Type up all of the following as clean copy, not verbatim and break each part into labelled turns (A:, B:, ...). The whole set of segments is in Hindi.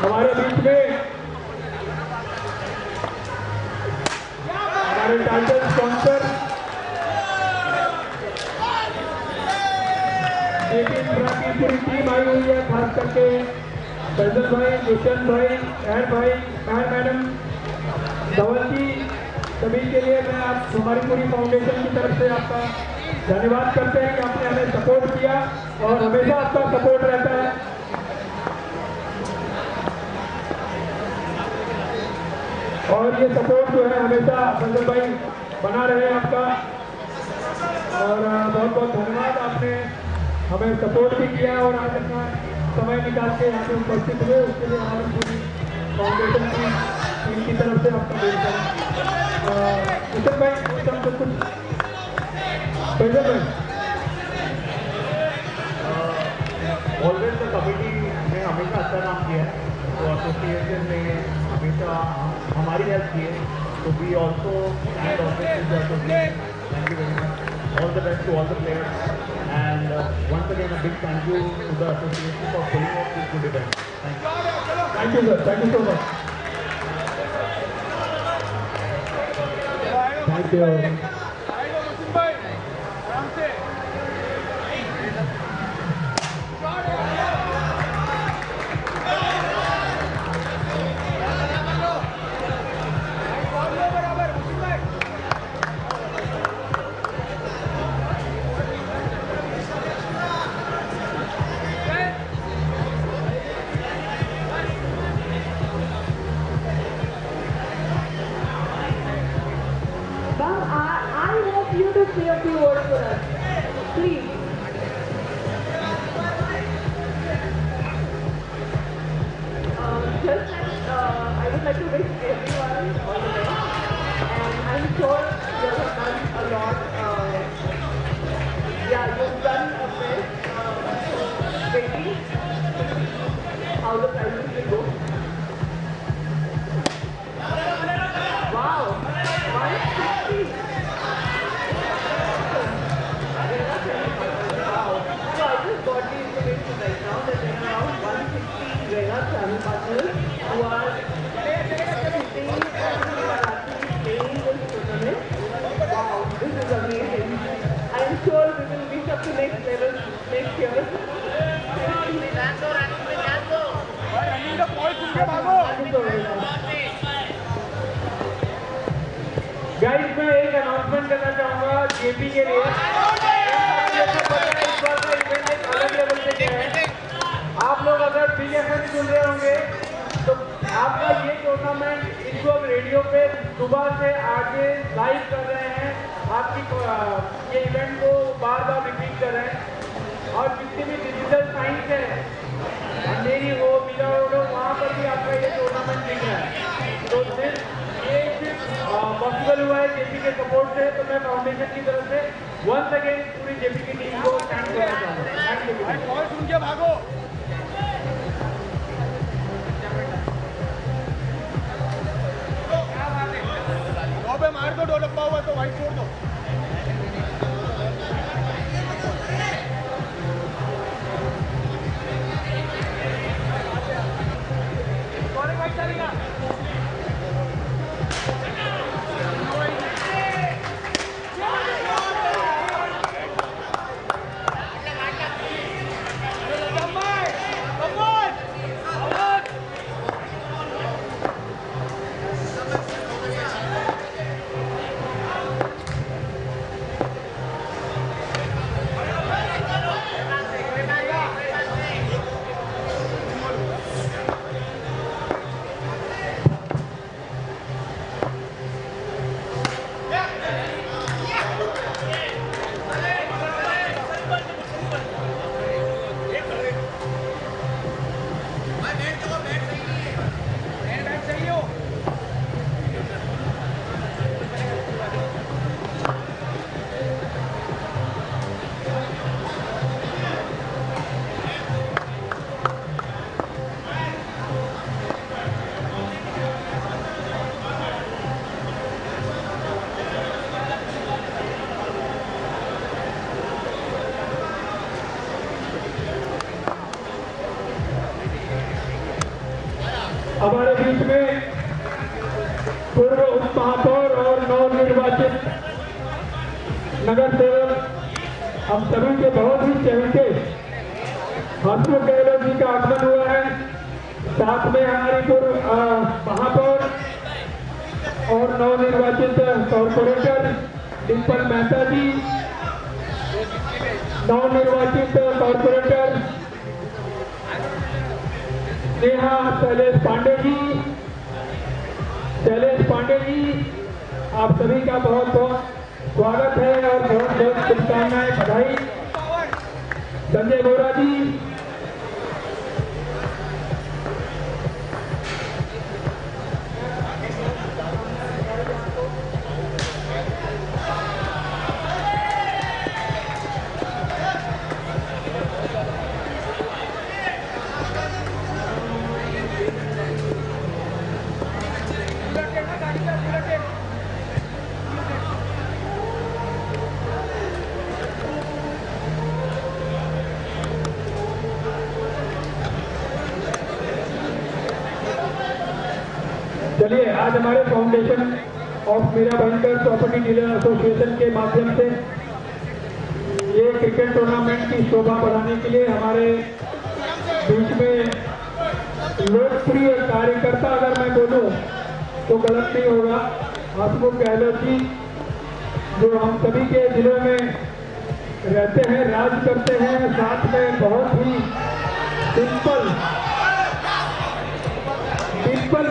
A: हमारे बीच में हमारे टाइटल स्पॉन्सर जेपी इंफ्रा की पूरी टीम आई हुई है, खास करके फैजल भाई, दुष्यंत भाई, एहर भाई, एहर मैडम, धवल जी, सभी के लिए मैं आप हमारी पूरी फाउंडेशन की तरफ से आपका धन्यवाद करते हैं कि आपने हमें सपोर्ट किया और हमेशा आपका सपोर्ट रहता है। और ये सपोर्ट जो है हमेशा फैजल भाई बना रहे आपका, और बहुत बहुत धन्यवाद, आपने हमें सपोर्ट भी किया और आज अपना समय निकाल के यहाँ पे उपस्थित हुए, उसके लिए हमारी पूरी फाउंडेशन की टीम की तरफ से आपका वेलकम। कुशल भाई तो कुछ फैजल भाई
B: ऑलवेज द कमेटी ने हमेशा अच्छा काम किया है, तो एसोसिएशन ने हमेशा हमारी हेल्प की है, तो we also thank you very much, all the best to all the players and once again a big thank you to the association for pulling of this good event.
A: Thank you sir, thank you so much, thank you.
C: Say a few words for us, please. Just I would like to wish everyone all the best, and I'm sure you have done a lot. You've done a best. Waiting how the prizes will go. Wow, 160. Got the information right now that there are around 160 Rega channel partners who are sitting and who are actually playing this tournament. Wow, this is amazing. I am sure we will reach up to next level next year.
A: Guys, मैं एक अनाउंसमेंट करना चाहूँगा जेपी के लिए। आप लोग अगर BFM सुन रहे होंगे तो आपका ये टूर्नामेंट इसको अब रेडियो पे सुबह से आगे लाइव कर रहे हैं, आपकी ये इवेंट को बार बार रिपीट कर रहे हैं, और जितनी भी डिजिटल साइंस है, अंधेरी हो, मीरा रोड हो, वहाँ पर भी आपका ये टूर्नामेंट दिख रहा है। तो सिर्फ पॉसिबल हुआ है जेपी के सपोर्ट से, तो मैं फाउंडेशन की तरफ से वंस अगेन पूरी जेपी की टीम को थैंक करना चाहूँगा। Thank you.
D: सुन के भागो। मार दो, दो डब्बा हुआ तो भाई छोड़ दो। भाई चलेगा।
A: हमारे बीच में पूर्व उप महापौर और नवनिर्वाचित नगर सेवक हम सभी के बहुत ही चहेते हसमुख गहलोत जी का आगमन हुआ है। साथ में हमारी पूर्व महापौर और नवनिर्वाचित कॉर्पोरेटर डिम्पल मेहता जी, नवनिर्वाचित कॉर्पोरेटर नेहा शैलेश पांडे जी, आप सभी का बहुत बहुत स्वागत है और बहुत बहुत शुभकामनाएं, बधाई। संजय बोरा जी, चलिए आज हमारे foundation of Mira Bhayandar property dealer association के माध्यम से ये क्रिकेट टूर्नामेंट की शोभा बढ़ाने के लिए हमारे बीच में लोकप्रिय कार्यकर्ता, अगर मैं बोलूं तो गलत नहीं होगा, हसमुख गहलोत जी, जो हम सभी के जिलों में रहते हैं, राज करते हैं। साथ में बहुत ही डिम्पल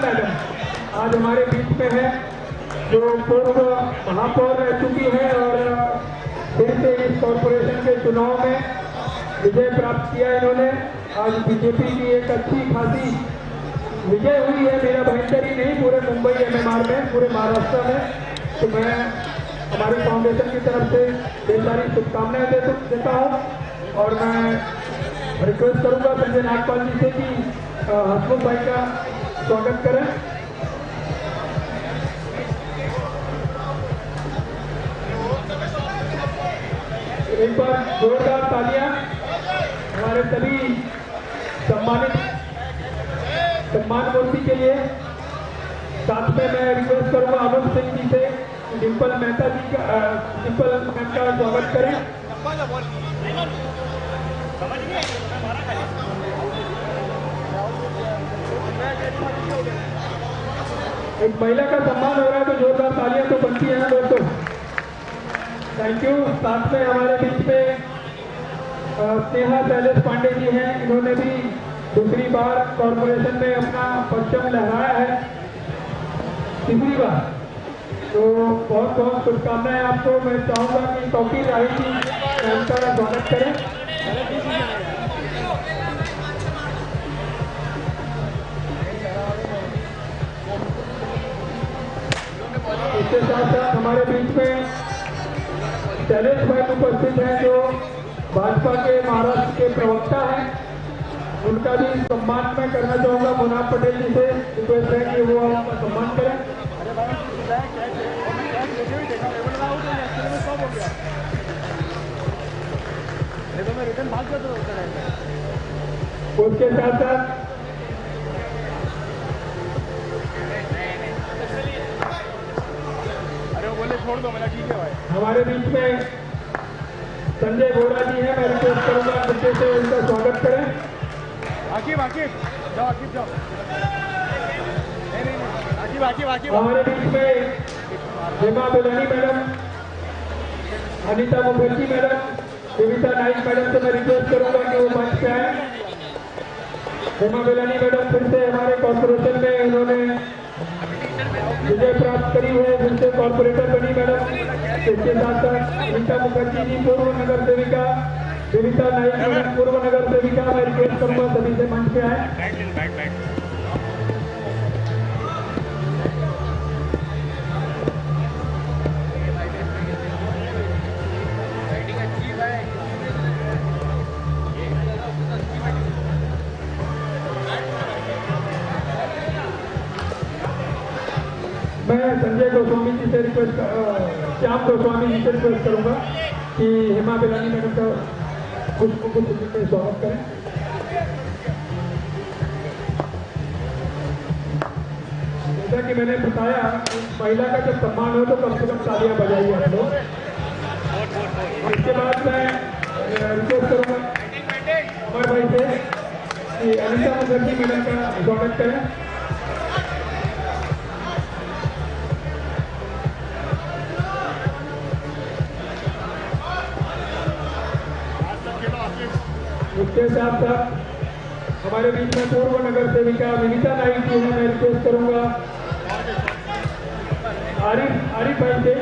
A: मैडम आज हमारे बीच में है, जो पूर्व महापौर रह चुकी है और फिर से इस कॉर्पोरेशन के चुनाव में विजय प्राप्त किया इन्होंने। आज बीजेपी की एक अच्छी खासी विजय हुई है मीरा भाईंदर ही नहीं, पूरे मुंबई MMR में, पूरे महाराष्ट्र में। तो मैं हमारी फाउंडेशन की तरफ से ढेर सारी शुभकामनाएं देता हूँ और मैं रिक्वेस्ट करूंगा संजय नागपाल जी से कि हसमुख भाई का स्वागत करें। एक बार जोरदार तालियां हमारे सभी सम्मान मूर्ति के लिए। साथ में मैं रिक्वेस्ट करूंगा अमन सिंह जी से डिम्पल मैम का स्वागत करें। एक महिला का सम्मान हो रहा है तो जोरदार तालियां तो बनती है दोस्तों। Thank you. साथ में हमारे बीच में नेहा शैलेश पांडे जी हैं, इन्होंने भी दूसरी बार कॉर्पोरेशन में अपना परचम लहराया है, तीसरी बार। तो बहुत बहुत शुभकामनाएं आपको। मैं चाहूंगा कि तौकीर राही जी उनका स्वागत करें। इसके साथ साथ हमारे बीच में शैलेश भाई उपस्थित हैं, जो भाजपा के महाराष्ट्र के प्रवक्ता हैं। उनका भी सम्मान मैं करना चाहूंगा। मुनाफ पटेल जी से रिक्वेस्ट है कि वो आपका सम्मान करें। उसके साथ साथ
D: छोड़ दो, मेरा ठीक है भाई।
A: हमारे बीच में संजय बोरा जी हैं, मैं रिक्वेस्ट करूंगा बच्चे से उनका स्वागत करें।
D: आकिब जाओ, आकिब जाओ। नहीं, आकिब।
A: हमारे बीच में Hema Belani madam, Anita Mukherjee madam, Devita Naik madam से मैं रिक्वेस्ट करूंगा कि वो मंच पे आए। हेमा बेलानी मैडम फिर से हमारे कॉर्पोरेशन में उन्होंने विजय प्राप्त करी है, जिनसे कॉर्पोरेटर बनी मैडम। इसके साथ साथ अनिता मुखर्जी जी पूर्व नगर सेविका, देविता नाइक पूर्व नगर सेविका, मैं रिक्वेस्ट करूंगा सभी से मंच पे आए। मैं संजय गोस्वामी जी से रिक्वेस्ट, श्याम गोस्वामी जी से रिक्वेस्ट करूंगा कि हेमा बेलानी मैडम का कुछ स्वागत करें। जैसा कि मैंने बताया, महिला का जब सम्मान हो तो कम से कम तालियां बजाइए आप लोग। इसके बाद मैं रिक्वेस्ट करूँगा अमर भाई से कि अनिता मुखर्जी मैडम का स्वागत करें। उसके साथ साथ हमारे बीच में पूर्व नगर सेविका विनीता नाइक जी हैं। मैं रिक्वेस्ट करूंगा आरिफ भाई से।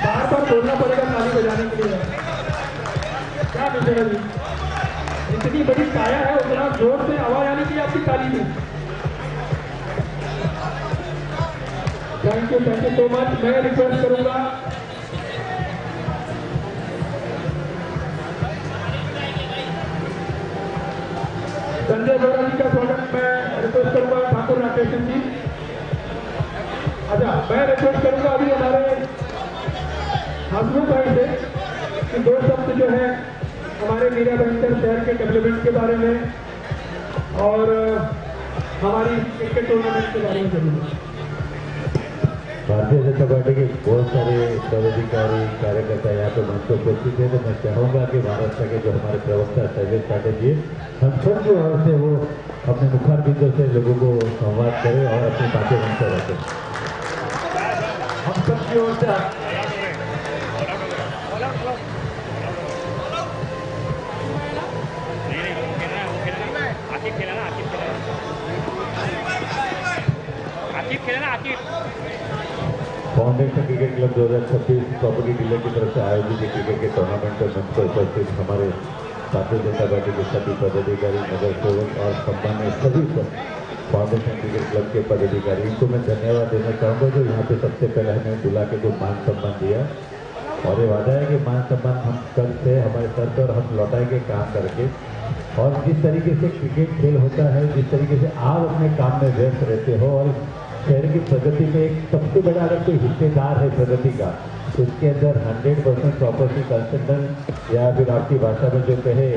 A: बार बार बोलना पड़ेगा ताली बजाने के लिए। क्या मिश्रा जी, इतनी बड़ी काया है, उतना जोर से आवाज आनी चाहिए आपकी ताली में। Thank you so much. मैं रिक्वेस्ट करूंगा संजय बोरा जी का स्वागत मैं रिक्वेस्ट करूंगा ठाकुर राकेश जी। अच्छा, मैं रिक्वेस्ट करूंगा अभी हमारे हसमुख भाई से कि दो शब्द जो है हमारे मीरा भाईंदर शहर के डेवलपमेंट के बारे में और हमारी क्रिकेट टूर्नामेंट के बारे में जरूर।
E: भारतीय जनता पार्टी के बहुत सारे पदाधिकारी कार्यकर्ता यहाँ पे मंच पर उपस्थित है, तो मैं चाहूँगा कि महाराष्ट्र के जो हमारे प्रवक्ता शैलेश पाटिल जी, हम सब की ओर से वो अपने मुखार बिंदु से लोगों को संवाद करें और अपनी बातें मनते रखें। हम सब की ओर से foundation cricket club 2026 property dealer की तरफ से आयोजित क्रिकेट के टूर्नामेंट में मंच पर उपस्थित हमारे भारतीय जनता पार्टी के सभी पदाधिकारी, नगर सेवक और सम्मानित सभी फाउंडेशन क्रिकेट क्लब के पदाधिकारी, इनको मैं धन्यवाद देना चाहूँगा जो यहाँ पे सबसे पहले हमें बुला के जो मान सम्मान दिया। और ये वादा है कि मान सम्मान हम कल से हमारे सर पर हम लौटाएंगे काम करके। और जिस तरीके से क्रिकेट खेल होता है, जिस तरीके से आप अपने काम में व्यस्त रहते हो और शहर की प्रगति में एक सबसे बड़ा अगर कोई हिस्सेदार है प्रगति का, तो उसके अंदर 100% प्रॉपर्टी कंसल्टेंट या फिर आपकी भाषा में जो कहे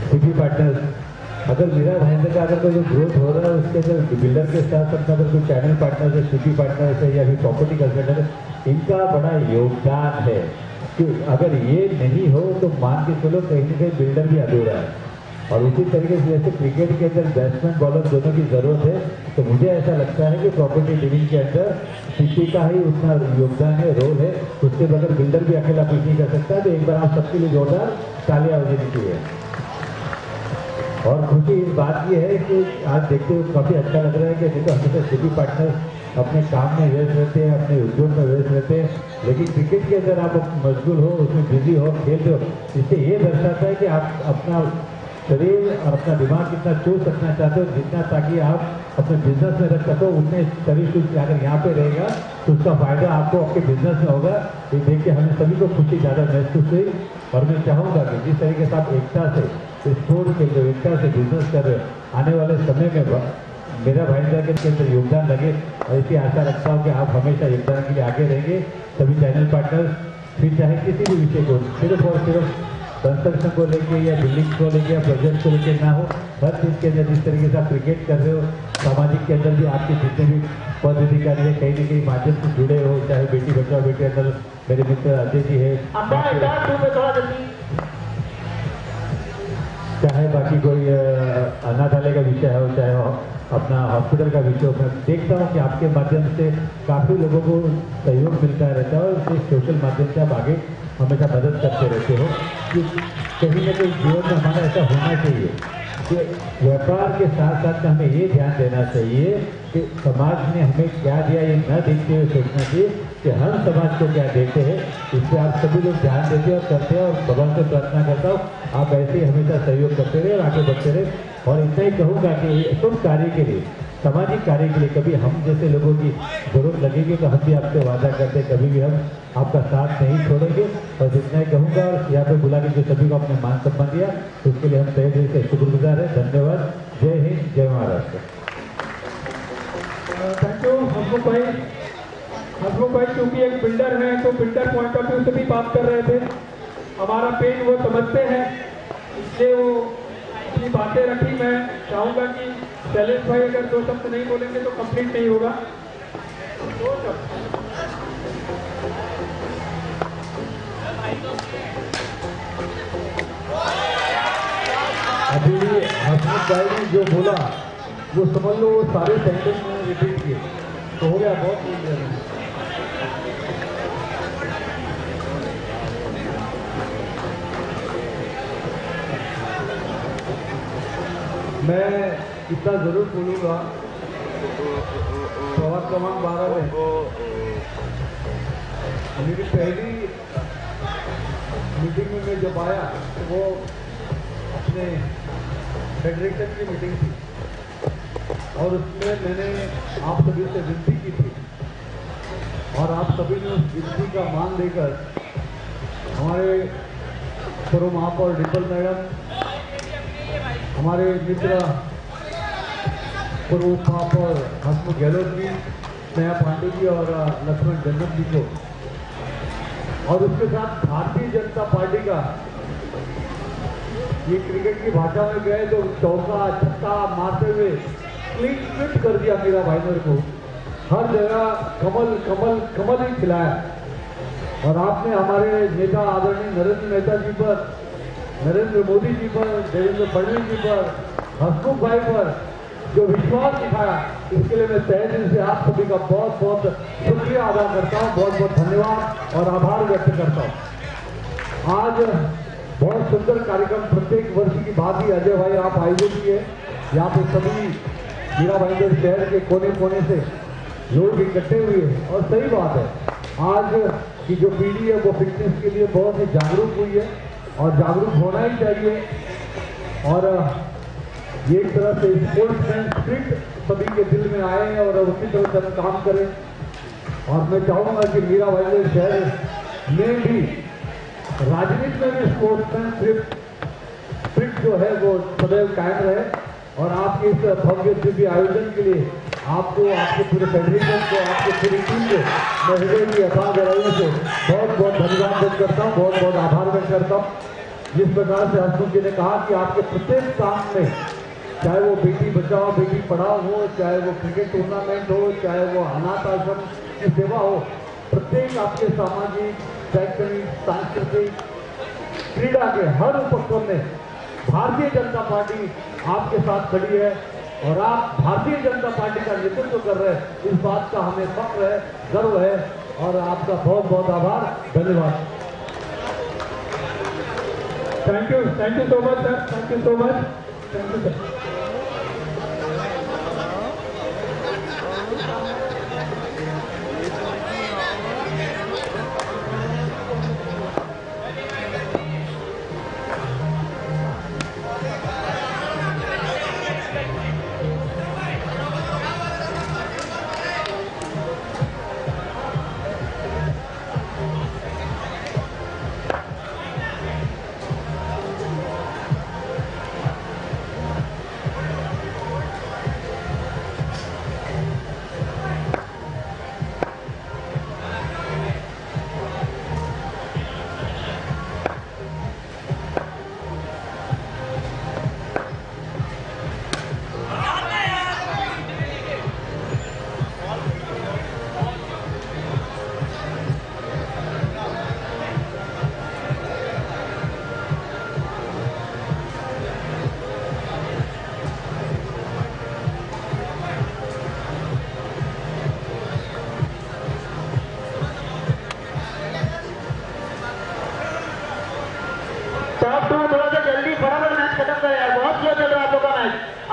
E: सिटी पार्टनर्स, अगर मीरा भाईंदर का अगर कोई ग्रोथ हो रहा है उसके अंदर बिल्डर के साथ साथ अगर कोई चैनल पार्टनर है, सिटी पार्टनर है या फिर प्रॉपर्टी कंसल्टेंट है, इनका बड़ा योगदान है कि अगर ये नहीं हो तो मान के चलो कहीं ना कहीं बिल्डर भी अधूरा है। और उसी तरीके से जैसे क्रिकेट के अंदर बैट्समैन बॉलर दोनों की जरूरत है, तो मुझे ऐसा लगता है कि प्रॉपर्टी डीलिंग के अंदर सिटी का ही उतना योगदान है, रोल है, उसके बगैर बिल्डर भी अकेला कुछ नहीं कर सकता। तो एक बार आप सबके लिए जोरदार तालियां बजानी चाहिए। और खुशी इस बात की है कि आज देखते हुए काफ़ी अच्छा लग रहा है कि देखो हमेशा सिटी पार्टनर अपने काम में व्यस्त रहते हैं, अपने उद्योग में व्यस्त रहते हैं, लेकिन क्रिकेट के अंदर आप मशगूल हो, उसमें बिजी हो, खेलते हो, इससे ये दर्शाता है कि आप अपना शरीर और अपना दिमाग कितना चूज रखना चाहते हो, जितना ताकि आप अपने बिजनेस में रख सको, उतने शरीर चूज अगर यहाँ पे रहेगा तो उसका फायदा आपको आपके बिजनेस में होगा। ये देख के हमें सभी को खुशी ज़्यादा महसूस हुई। और मैं चाहूँगा कि जिस तरीके से आप एकता से स्पोर्ट के लिए एकता से बिजनेस कर रहे हो, आने वाले समय में मेरा भाईंदर के अंदर योगदान लगे, और इसकी आशा रखता हूँ कि आप हमेशा योगदान के लिए आगे रहेंगे। सभी चैनल पार्टनर्स, फिर चाहे किसी भी विषय को सिर्फ और सिर्फ कंस्ट्रक्शन को लेके या बिल्डिंग को लेके या प्रोजेक्ट को लेके ना हो, हर चीज़ के अंदर जिस तरीके से आप क्रिकेट कर रहे हो, सामाजिक के अंदर भी आपके जितने भी पद अधिकारी है कहीं न कहीं माध्यम से जुड़े हो, चाहे बेटी बचाओ बेटी अंदर मेरे मित्र अजय जी है, चाहे बाकी कोई अनाथालय का विषय हो, चाहे अपना हॉस्पिटल का विषय हो, मैं देखता हूँ कि आपके माध्यम से काफ़ी लोगों को सहयोग मिलता रहता है और इस सोशल माध्यम से आप आगे हमेशा मदद करते रहते हो। कि कहीं ना कहीं जीवन में हमारा ऐसा होना चाहिए कि व्यापार के साथ साथ हमें ये ध्यान देना चाहिए कि समाज ने हमें क्या दिया ये न देखते हुए सोचना चाहिए कि हम समाज को क्या देते हैं। इससे आप सभी लोग ध्यान देते हैं और करते हैं, और भगवान से प्रार्थना करता हूँ आप ऐसे ही हमेशा सहयोग करते रहे और आगे बढ़ते रहे। और इतना ही कहूँगा कि शुभ कार्य के लिए सामाजिक कार्य के लिए कभी हम जैसे लोगों की जरूरत लगेगी तो हम भी आपसे वादा करते हैं कभी भी हम आपका साथ नहीं छोड़ेंगे। और जितना ही कहूँगा और यहाँ पे बुला के जो सभी को अपने मान सम्मान दिया उसके लिए हम तहे दिल से शुक्रगुजार हैं। धन्यवाद। जय हिंद, जय महाराष्ट्र।
A: थैंक यू हसमुख भाई। हसमुख भाई क्योंकि एक बिल्डर हैं तो बिल्डर पॉइंट ऑफ व्यू से भी बात कर रहे थे, हमारा पेन वो समझते हैं, इसलिए वो अपनी बातें रखी। मैं चाहूँगा कि शैलेश भाई अगर दो शब्द नहीं बोलेंगे तो कंप्लीट नहीं होगा। दो शब्द।
E: अभी हसमुख भाई ने जो बोला वो समझ लो वो सारे सेंटेंस में रिपीट किए तो हो गया, बहुत बोल दिया। मैं इतना जरूर बोलूँगा, प्रवास क्रमांक 12 में मेरी पहली मीटिंग में मैं जब आया तो वो अपने फेडरेशन की मीटिंग थी और उसमें मैंने आप सभी से विनती की थी और आप सभी ने उस विनती का मान लेकर हमारे पूर्व महापौर डिम्पल मैडम, हमारे मित्र पूर्व महापौर हसमुख गहलोत जी, स्नेहा पांडे जी और लक्ष्मण जन्नत जी को, और उसके साथ भारतीय जनता पार्टी का ये क्रिकेट की भाषा में गए तो चौका छक्का मारते हुए क्लीन स्वीप कर दिया मीरा भाईंदर को। हर जगह कमल कमल कमल ही खिलाया और आपने हमारे नेता आदरणीय नरेंद्र मेहता जी पर, नरेंद्र मोदी जी पर, देवेंद्र फडणवीस जी पर, हसमुख भाई पर जो विश्वास दिखाया इसके लिए मैं तहे दिल से आप सभी का बहुत बहुत शुक्रिया अदा करता हूँ, बहुत बहुत धन्यवाद और आभार व्यक्त करता हूँ। आज बहुत सुंदर कार्यक्रम प्रत्येक वर्ष की बात ही अजय भाई आप आयोजित किए। यहाँ पे सभी मीरा भाईंदर शहर के कोने कोने से लोग इकट्ठे हुए और सही बात है, आज की जो पीढ़ी है वो फिटनेस के लिए बहुत ही जागरूक हुई है और जागरूक होना ही चाहिए। और ये एक तरह से स्पोर्ट्समैन स्पिरिट सभी के दिल में आए हैं और उसी तरह से हम काम करें। और मैं चाहूँगा कि मीरा भाईंदर शहर में भी राजनीति में भी स्पोर्ट्समैन स्पिरिट जो है वो सदैव कायम रहे। और आपके इस भव्य दिव्य आयोजन के लिए आपको, आपके पूरे फेडरेशन को, आपके पूरी टीम को मैं हृदय की अथाह गहराइयों से बहुत बहुत धन्यवाद व्यक्त करता हूँ, बहुत बहुत आभार व्यक्त करता हूँ। जिस प्रकार से हसमुख जी ने कहा कि आपके प्रत्येक काम में, चाहे वो बेटी बचाओ बेटी पढ़ाओ हो, चाहे वो क्रिकेट टूर्नामेंट हो, चाहे वो अनाथ आश्रम की सेवा हो, प्रत्येक आपके सामाजिक, शैक्षणिक, सांस्कृतिक, क्रीड़ा के हर उपक्रम में भारतीय जनता पार्टी आपके साथ खड़ी है और आप भारतीय जनता पार्टी का नेतृत्व कर रहे हैं। इस बात का हमें फख्र है, गर्व है और आपका बहुत बहुत आभार, धन्यवाद।
A: Thank you so much sir, thank you so much, thank you sir.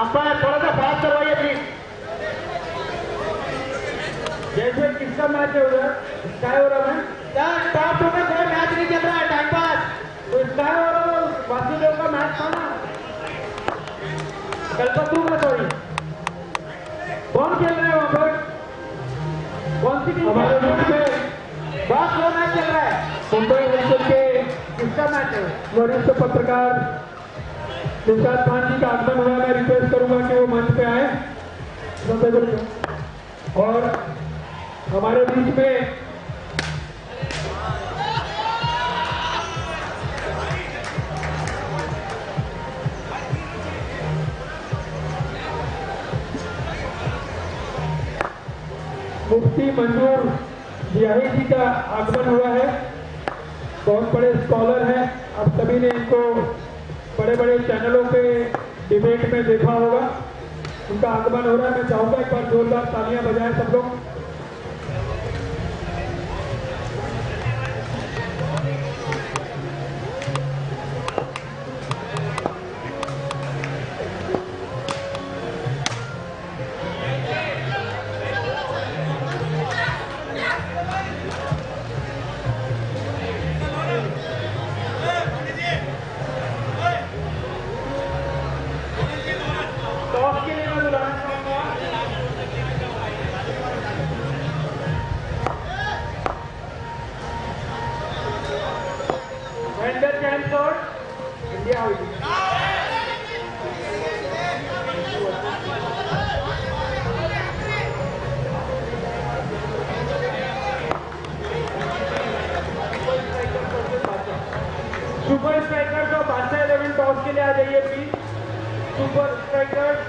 B: Umpire थोड़ा सा फास्ट करवाइए प्लीज।
A: जैसे किसका मैच है उधर स्काई ओवर में?
B: यार टॉप टू में कोई मैच नहीं चल रहा है, टाइम पास।
A: तो स्काई ओवर में वासुदेव का मैच था ना, कलपतरू में, सॉरी वरिष्ठ पत्रकार निशाद खान जी का आगमन हुआ। मैं रिक्वेस्ट करूंगा कि वो मंच पे आए और हमारे बीच में मुफ्ती मंजूर जियाही जी का आगमन हुआ है। बहुत बड़े स्कॉलर हैं, अब सभी ने इनको बड़े बड़े चैनलों पे डिबेट में देखा होगा। उनका आगमन हो रहा है। मैं चाहूंगा एक बार जोरदार तालियां बजाएं सब लोग। सुपर स्ट्राइकर्स और बादशाह 11 टॉस के लिए आ जाइए प्लीज। Super strikers